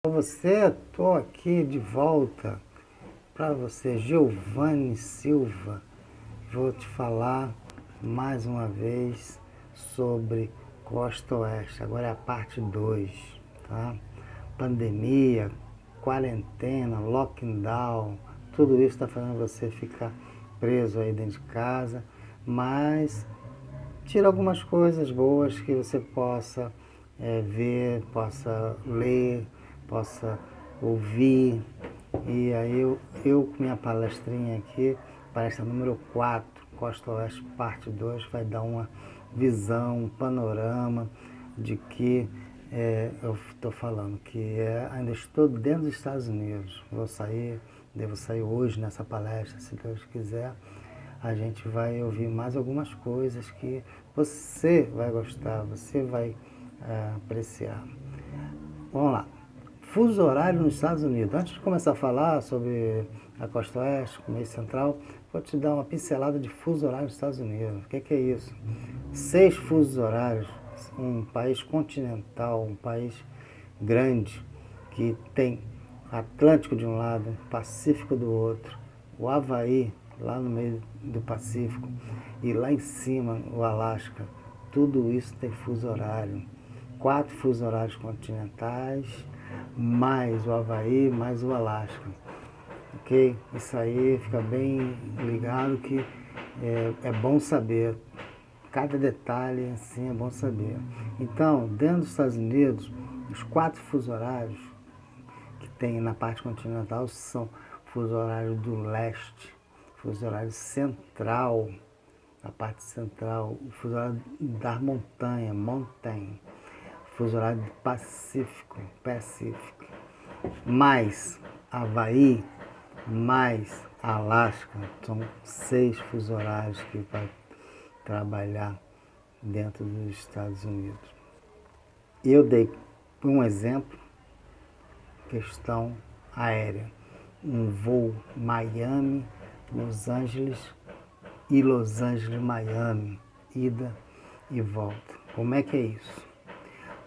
Para você, estou aqui de volta para você, Giovanni Silva. Vou te falar mais uma vez sobre Costa Oeste. Agora é a parte 2, tá? Pandemia, quarentena, lockdown, tudo isso está fazendo você ficar preso aí dentro de casa, mas tira algumas coisas boas que você possa ver, possa ler, possa ouvir. E aí eu com minha palestrinha aqui, palestra número 4, Costa Oeste, parte 2, vai dar uma visão, um panorama de que eu estou falando, que ainda estou dentro dos Estados Unidos. Devo sair hoje nessa palestra, se Deus quiser. A gente vai ouvir mais algumas coisas que você vai gostar, você vai apreciar. Vamos lá. Fuso horário nos Estados Unidos. Antes de começar a falar sobre a Costa Oeste, o mês central, vou te dar uma pincelada de fuso horário nos Estados Unidos. O que é isso? 6 fusos horários, um país continental, um país grande, que tem Atlântico de um lado, Pacífico do outro, o Havaí lá no meio do Pacífico e lá em cima o Alasca. Tudo isso tem fuso horário. 4 fusos horários continentais, mais o Havaí, mais o Alasca. Ok? Isso aí, fica bem ligado que é bom saber. Cada detalhe assim é bom saber. Então, dentro dos Estados Unidos, os 4 fusos horários que tem na parte continental são fuso horário do leste, fuso horário central, a parte central, o fuso horário da montanha, mountain, fuso horário do Pacífico, Pacific, mais Havaí, mais Alasca. São 6 fusos horários que vai trabalhar dentro dos Estados Unidos. Eu dei um exemplo, questão aérea, um voo Miami, Los Angeles e Los Angeles, Miami, ida e volta. Como é que é isso?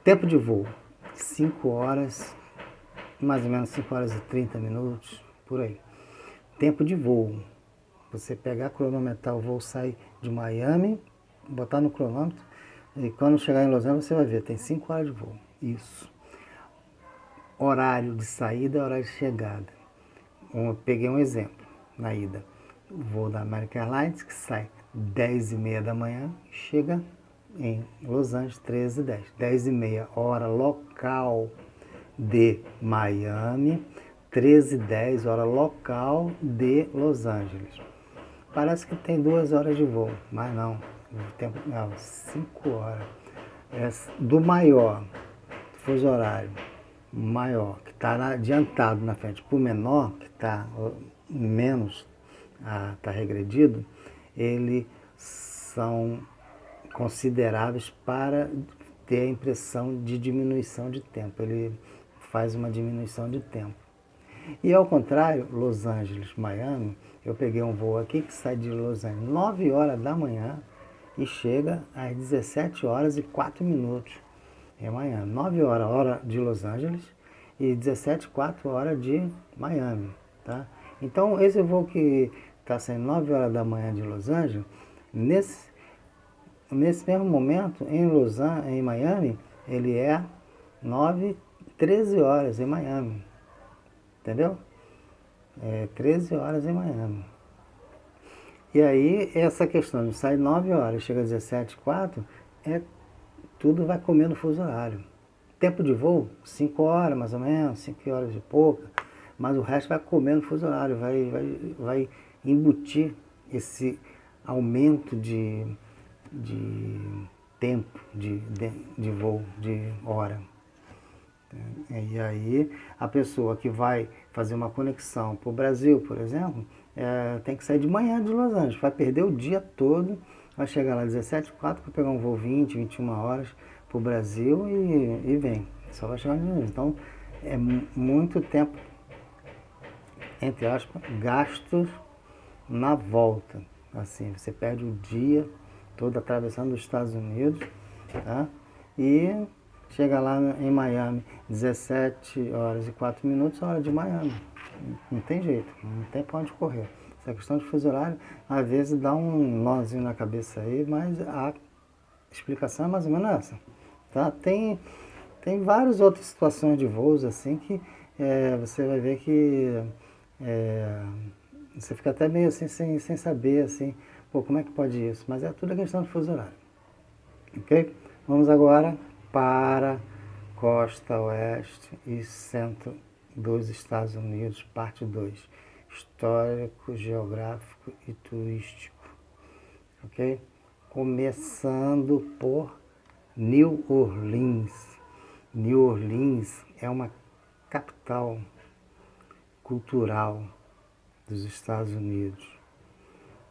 Tempo de voo, 5 horas, mais ou menos 5 horas e 30 minutos, por aí. Tempo de voo, você pegar, cronometrar o voo, sair de Miami, botar no cronômetro, e quando chegar em Los Angeles você vai ver, tem 5 horas de voo. Isso. Horário de saída, horário de chegada. Eu peguei um exemplo na ida. O voo da American Airlines, que sai 10h30 da manhã, chega em Los Angeles 13h10. 10h30, hora local de Miami, 13h10, hora local de Los Angeles. Parece que tem 2 horas de voo, mas não. Tempo, não, 5 horas. É do maior, fuso horário maior, que está adiantado na frente, para o menor, que está menos, está regredido, eles são consideráveis para ter a impressão de diminuição de tempo. Ele faz uma diminuição de tempo. E ao contrário, Los Angeles, Miami, eu peguei um voo aqui que sai de Los Angeles 9 horas da manhã e chega às 17 horas e 4 minutos em Miami. 9 horas, hora de Los Angeles, e 17, 4 horas de Miami, tá? Então, esse voo que está saindo 9 horas da manhã de Los Angeles, nesse mesmo momento, em Miami, ele é 13 horas em Miami. Entendeu? 13 horas em Miami. E aí, essa questão de sair 9 horas, chega às 17h04, tudo vai comendo fuso horário. Tempo de voo, 5 horas mais ou menos, 5 horas e pouca, mas o resto vai comendo fuso horário, vai embutir esse aumento de tempo de voo, de hora. E aí, a pessoa que vai fazer uma conexão para o Brasil, por exemplo, tem que sair de manhã de Los Angeles, vai perder o dia todo, vai chegar lá às 17h04 para pegar um voo 20, 21 horas para o Brasil e vem. Só vai chegar em Los Angeles. Então, é muito tempo, entre aspas, gastos na volta. Assim, você perde o dia todo atravessando os Estados Unidos, tá? E chega lá em Miami, 17 horas e 4 minutos, hora de Miami. Não tem jeito, não tem pra onde correr. Essa questão de fuso horário, às vezes dá um nozinho na cabeça aí, mas a explicação é mais ou menos essa. Tá? Tem várias outras situações de voos assim que você vai ver que você fica até meio assim sem saber assim, pô, como é que pode isso? Mas é tudo a questão de fuso horário. Ok? Vamos agora para costa oeste e centro dos Estados Unidos, parte 2. Histórico, geográfico e turístico. Ok? Começando por New Orleans. New Orleans é uma capital cultural dos Estados Unidos.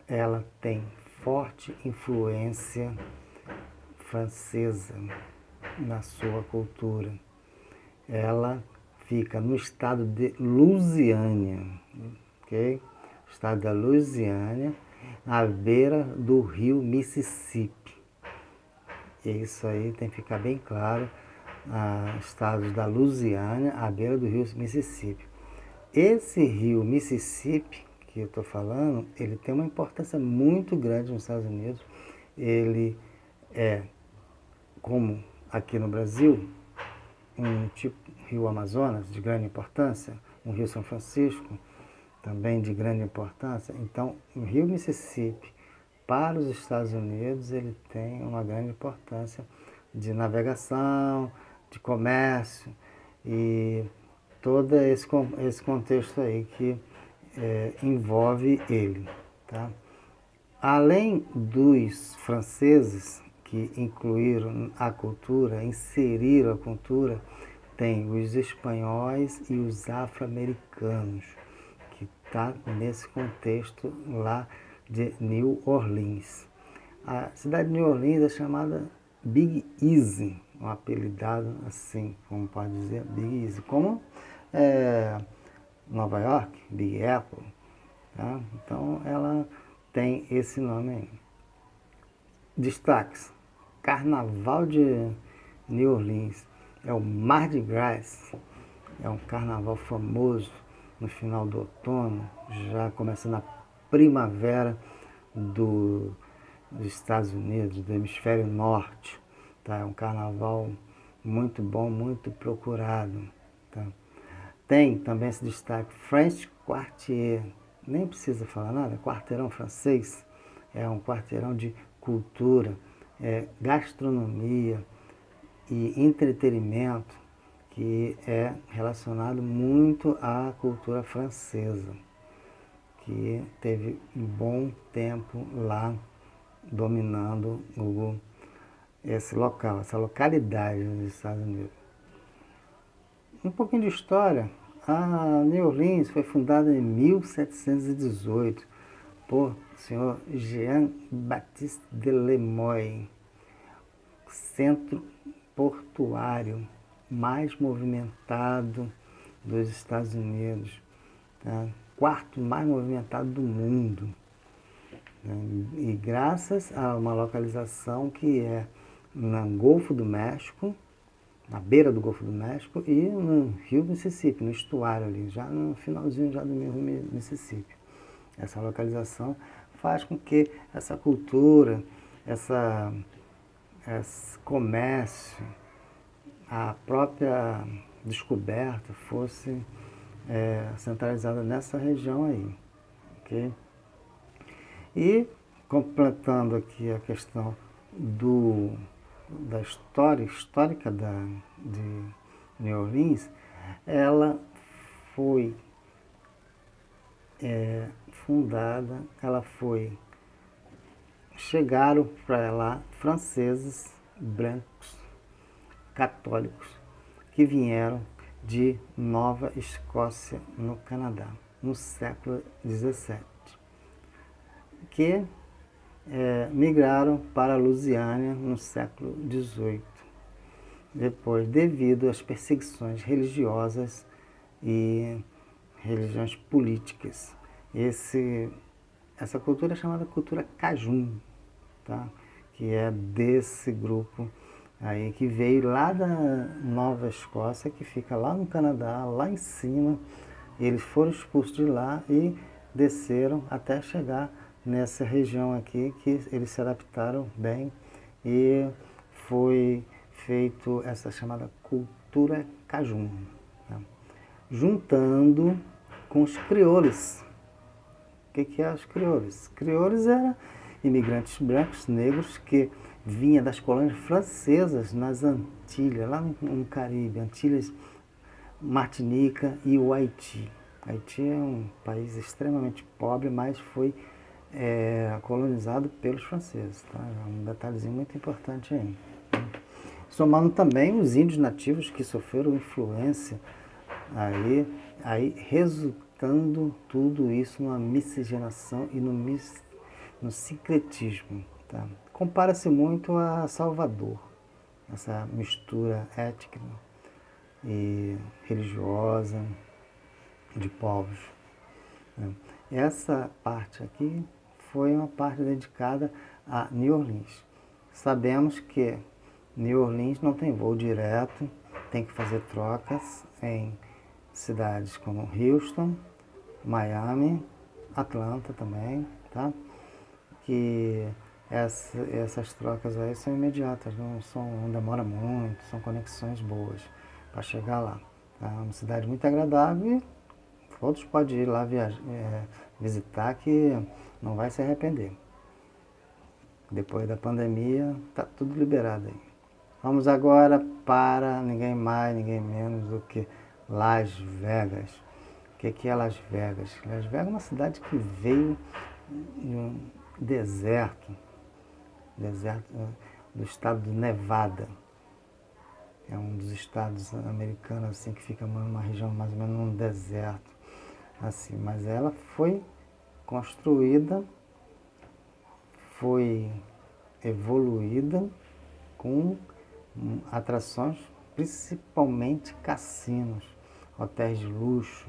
Ela tem forte influência francesa na sua cultura. Ela fica no estado de Louisiana, ok? Estado da Louisiana, à beira do rio Mississippi. Isso aí tem que ficar bem claro. Estados da Louisiana, à beira do rio Mississippi. Esse rio Mississippi que eu estou falando, ele tem uma importância muito grande nos Estados Unidos. Ele é, como aqui no Brasil, um tipo rio Amazonas de grande importância, um rio São Francisco também de grande importância. Então, o rio Mississippi para os Estados Unidos ele tem uma grande importância de navegação, de comércio e todo esse contexto aí que envolve ele. Tá? Além dos franceses que incluíram a cultura, inseriram a cultura, tem os espanhóis e os afro-americanos, que está nesse contexto lá de New Orleans. A cidade de New Orleans é chamada Big Easy, um apelidado assim, como pode dizer, Big Easy, como Nova York, Big Apple. Tá? Então ela tem esse nome aí. Destaques: Carnaval de New Orleans é o Mardi Gras, é um carnaval famoso no final do outono, já começando a primavera dos Estados Unidos, do hemisfério norte. Tá? É um carnaval muito bom, muito procurado. Tá? Tem também esse destaque French Quartier, nem precisa falar nada, quarteirão francês, é um quarteirão de cultura, gastronomia e entretenimento que é relacionado muito à cultura francesa, que teve um bom tempo lá dominando esse local, essa localidade nos Estados Unidos. Um pouquinho de história. A New Orleans foi fundada em 1718 por senhor Jean-Baptiste de Lemoyne, centro portuário mais movimentado dos Estados Unidos, tá? Quarto mais movimentado do mundo. E graças a uma localização que é no Golfo do México, na beira do Golfo do México e no rio Mississippi, no estuário ali, já no finalzinho já do rio Mississippi. Essa localização faz com que essa cultura, esse comércio, a própria descoberta fosse centralizada nessa região aí. Okay? E, completando aqui a questão da história histórica de New Orleans, ela foi fundada, chegaram para lá franceses brancos, católicos, que vieram de Nova Escócia, no Canadá, no século XVII, que migraram para a Louisiana no século XVIII, depois, devido às perseguições religiosas e religiões políticas. Essa cultura é chamada cultura Cajun, tá? Que é desse grupo aí que veio lá da Nova Escócia, que fica lá no Canadá, lá em cima. Eles foram expulsos de lá e desceram até chegar nessa região aqui, que eles se adaptaram bem e foi feito essa chamada cultura cajun, né? Juntando com os crioulos. O que é os crioulos? Crioulos eram imigrantes brancos, negros, que vinha das colônias francesas nas Antilhas, lá no Caribe, Antilhas, Martinica e o Haiti. Haiti é um país extremamente pobre, mas foi colonizado pelos franceses. Tá? É um detalhezinho muito importante aí. Somando também os índios nativos que sofreram influência aí resultando tudo isso numa miscigenação e no sincretismo. Tá? Compara-se muito a Salvador, essa mistura étnica e religiosa de povos. Essa parte aqui foi uma parte dedicada a New Orleans. Sabemos que New Orleans não tem voo direto, tem que fazer trocas em cidades como Houston, Miami, Atlanta também, tá? Que essas trocas aí são imediatas, não demora muito, são conexões boas para chegar lá. Tá? É uma cidade muito agradável e todos podem ir lá visitar que não vai se arrepender. Depois da pandemia, tá tudo liberado aí. Vamos agora para ninguém mais, ninguém menos do que Las Vegas. O que é Las Vegas? Las Vegas é uma cidade que veio de um deserto do estado de Nevada. É um dos estados americanos assim, que fica numa região mais ou menos num deserto. Assim, mas ela foi construída, foi evoluída com atrações, principalmente cassinos, hotéis de luxo,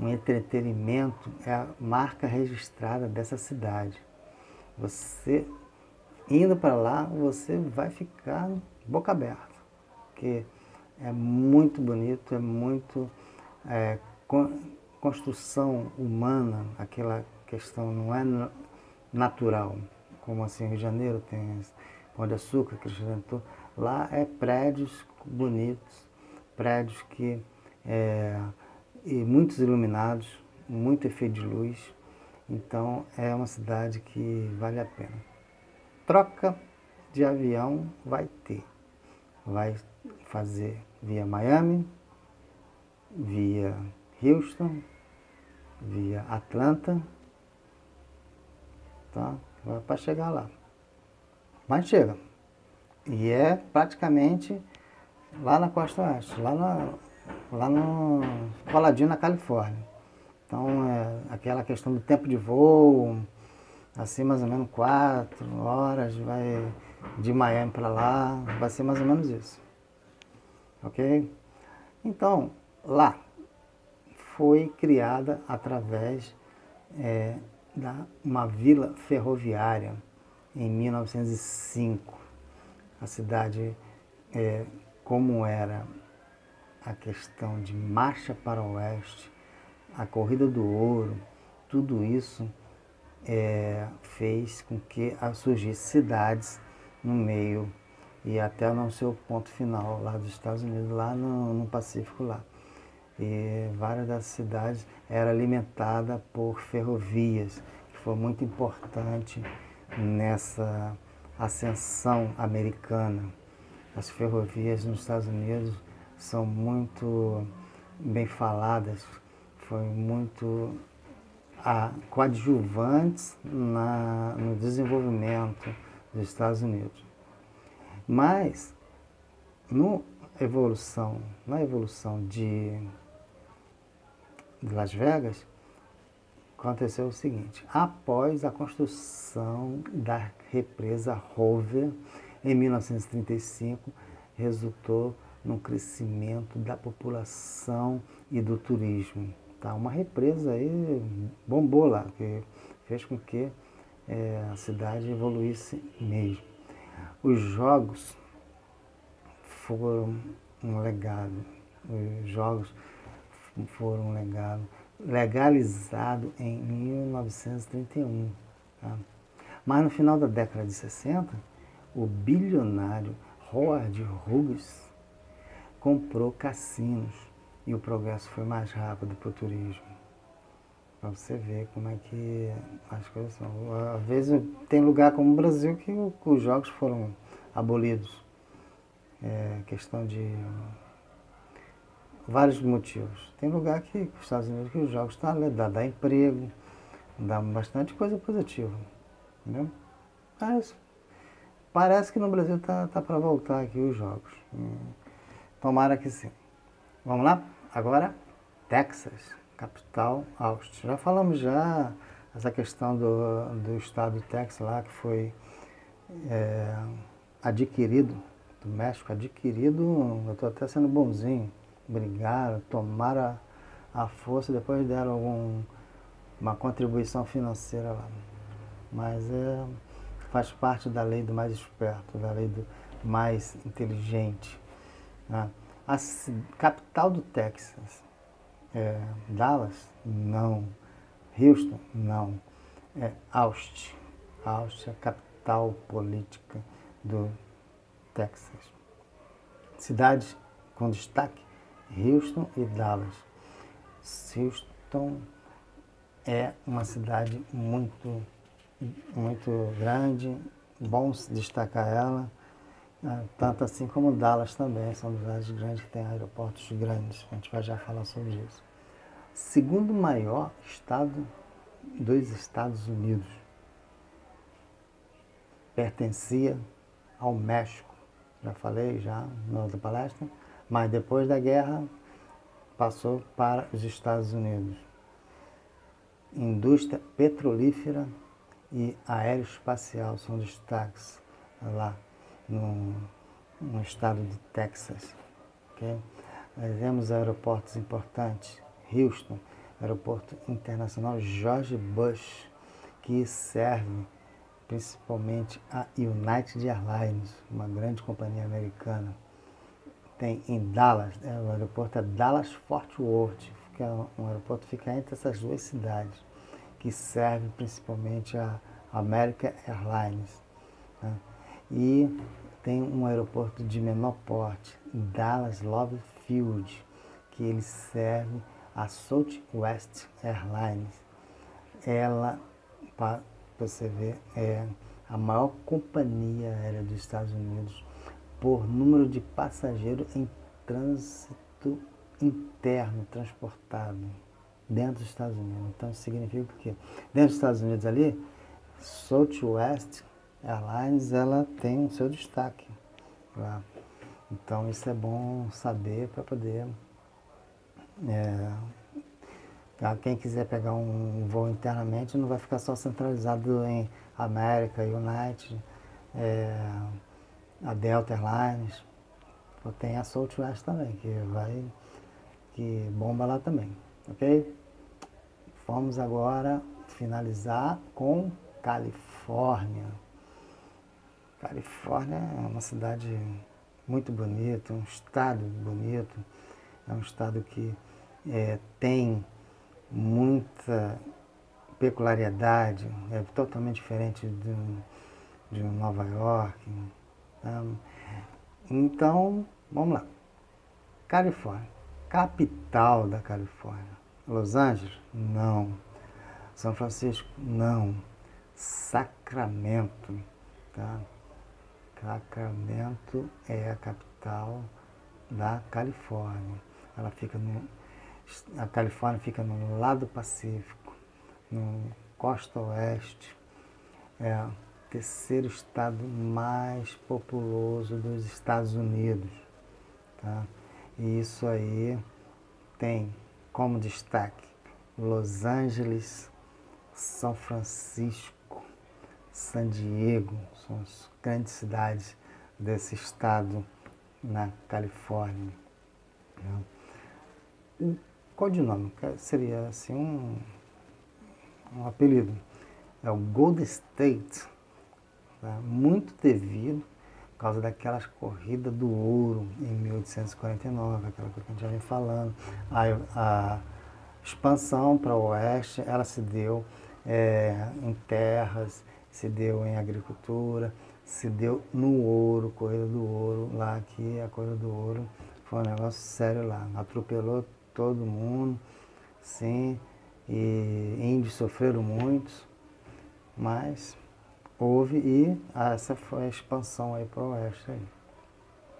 um entretenimento, é a marca registrada dessa cidade. Você indo para lá, você vai ficar boca aberta, porque é muito bonito, é muito construção humana, aquela questão não é natural, como assim Rio de Janeiro tem Pão de Açúcar, Cristo Redentor. Lá é prédios bonitos, prédios que e muitos iluminados, muito efeito de luz. Então é uma cidade que vale a pena. Troca de avião vai ter. Vai fazer via Miami, via Houston, via Atlanta, tá? Para chegar lá. Mas chega. E é praticamente lá na costa oeste, lá no coladinho na Califórnia. Então, aquela questão do tempo de voo, assim mais ou menos 4 horas, vai de Miami para lá, vai ser mais ou menos isso. Ok? Então, lá foi criada através uma vila ferroviária em 1905. A cidade, como era a questão de marcha para o oeste, a corrida do ouro, tudo isso fez com que surgissem cidades no meio e até no seu ponto final lá dos Estados Unidos, lá no Pacífico lá. E várias das cidades eram alimentadas por ferrovias, que foi muito importante nessa ascensão americana. As ferrovias nos Estados Unidos são muito bem faladas, foi muito coadjuvantes no desenvolvimento dos Estados Unidos. Mas na evolução de Las Vegas, aconteceu o seguinte: após a construção da represa Hoover em 1935, resultou no crescimento da população e do turismo. Tá? Uma represa aí bombou lá, que fez com que a cidade evoluísse mesmo. Os jogos foram um legado. Os jogos foram um legado legalizado em 1931. Tá? Mas no final da década de 60, o bilionário Howard Hughes comprou cassinos e o progresso foi mais rápido para o turismo. Para você ver como é que as coisas são. Às vezes tem lugar como o Brasil que os jogos foram abolidos. É questão de vários motivos. Tem lugar que os Estados Unidos que os jogos dá emprego, dá bastante coisa positiva. Entendeu? Mas parece que no Brasil tá para voltar aqui os jogos. Tomara que sim. Vamos lá? Agora, Texas, capital Austin. Já falamos essa questão do estado do Texas lá, que foi adquirido, do México, adquirido, eu estou até sendo bonzinho, brigaram, tomaram a força, depois deram uma contribuição financeira lá. Mas faz parte da lei do mais esperto, da lei do mais inteligente. Né? A capital do Texas, Dallas? Não. Houston? Não. É Austin. Austin é a capital política do Texas. Cidades com destaque, Houston e Dallas. Houston é uma cidade muito grande, bom destacar ela, tanto assim como Dallas também, são cidades grandes que têm aeroportos grandes, a gente vai já falar sobre isso. Segundo maior estado dos Estados Unidos, pertencia ao México, já falei na outra palestra, mas depois da guerra passou para os Estados Unidos. Indústria petrolífera e aeroespacial são destaques lá no estado de Texas. Okay? Nós vemos aeroportos importantes, Houston, aeroporto internacional George Bush, que serve principalmente a United Airlines, uma grande companhia americana. Tem em Dallas, o aeroporto é Dallas Fort Worth, que é um aeroporto que fica entre essas duas cidades, que serve principalmente a American Airlines. Né? E tem um aeroporto de menor porte, Dallas Love Field, que ele serve a Southwest Airlines. Ela, para você ver, é a maior companhia aérea dos Estados Unidos por número de passageiros em trânsito interno transportado dentro dos Estados Unidos. Então isso significa que dentro dos Estados Unidos ali, Southwest Airlines, ela tem o seu destaque lá. Então isso é bom saber para poder quem quiser pegar um voo internamente não vai ficar só centralizado em América, United, a Delta Airlines. Tem a Southwest também, que bomba lá também, ok? Vamos agora finalizar com Califórnia. Califórnia é uma cidade muito bonita, um estado bonito, é um estado que tem muita peculiaridade, é totalmente diferente de Nova York. Então, vamos lá. Califórnia, capital da Califórnia. Los Angeles? Não. São Francisco? Não. Sacramento, tá? Sacramento é a capital da Califórnia. A Califórnia fica no lado Pacífico, no costa oeste. É o terceiro estado mais populoso dos Estados Unidos. Tá? E isso aí tem como destaque Los Angeles, São Francisco, San Diego, são as grandes cidades desse estado na Califórnia. O codinome seria assim um apelido, é o Golden State, tá? Muito devido por causa daquelas corridas do ouro em 1849, aquela coisa que a gente já vem falando. A expansão para o oeste, ela se deu em terras, se deu em agricultura, se deu no ouro, corrida do ouro, lá que a corrida do ouro foi um negócio sério lá, atropelou todo mundo, sim, e índios sofreram muitos, mas houve e essa foi a expansão aí para o oeste. Aí,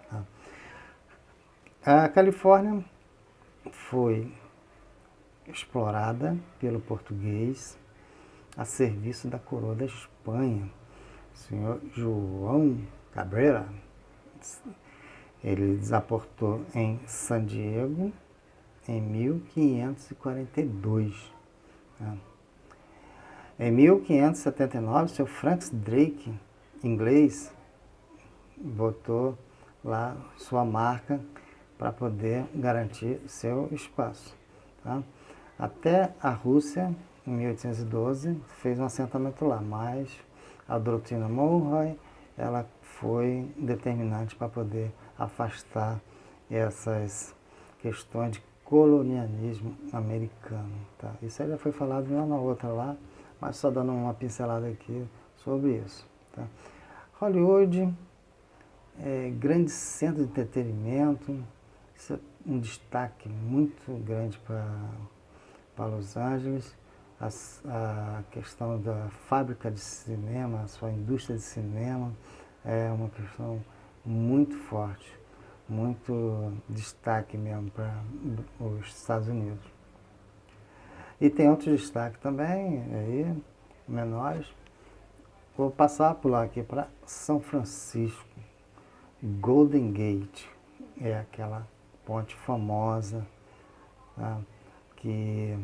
tá? A Califórnia foi explorada pelo português a serviço da coroa da Espanha, o senhor João Cabrera. Ele desaportou em San Diego em 1542. Tá? Em 1579, o seu Francis Drake, inglês, botou lá sua marca para poder garantir seu espaço. Tá? Até a Rússia, em 1812, fez um assentamento lá, mas a doutrina Monroe ela foi determinante para poder afastar essas questões de colonialismo americano. Tá? Isso aí já foi falado lá na outra lá, mas só dando uma pincelada aqui sobre isso. Tá? Hollywood, grande centro de entretenimento, isso é um destaque muito grande para Los Angeles. A questão da fábrica de cinema, a sua indústria de cinema é uma questão muito forte, muito destaque mesmo para os Estados Unidos. E tem outros destaques também, aí, menores. Vou passar por lá aqui para São Francisco. Golden Gate é aquela ponte famosa, tá? Que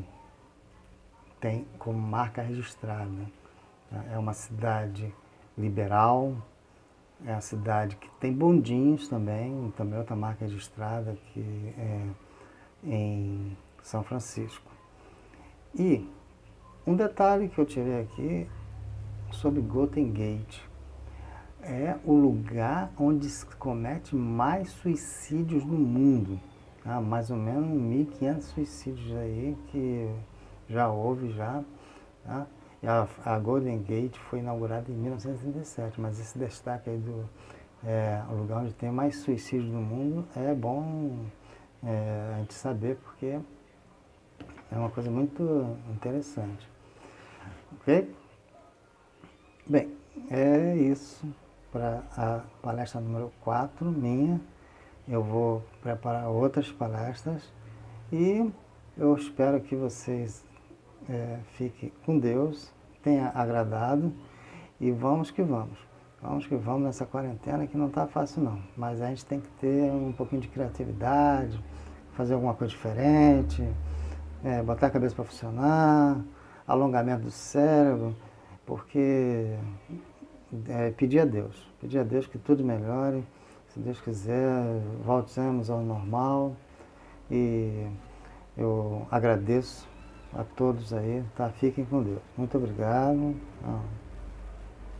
tem como marca registrada. Tá? É uma cidade liberal, é uma cidade que tem bondinhos também outra marca registrada que é em São Francisco. E um detalhe que eu tirei aqui sobre Golden Gate, é o lugar onde se comete mais suicídios no mundo. Tá? Mais ou menos 1.500 suicídios aí que já houve já. Tá? E a Golden Gate foi inaugurada em 1937, mas esse destaque aí do o lugar onde tem mais suicídios no mundo é bom a gente saber, porque é uma coisa muito interessante. Ok? Bem, é isso para a palestra número 4 minha. Eu vou preparar outras palestras e eu espero que vocês fiquem com Deus, tenha agradado e vamos que vamos. Vamos que vamos nessa quarentena que não está fácil não, mas a gente tem que ter um pouquinho de criatividade, fazer alguma coisa diferente, botar a cabeça para funcionar, alongamento do cérebro, porque pedir a Deus que tudo melhore, se Deus quiser, voltemos ao normal e eu agradeço a todos aí, tá? Fiquem com Deus. Muito obrigado.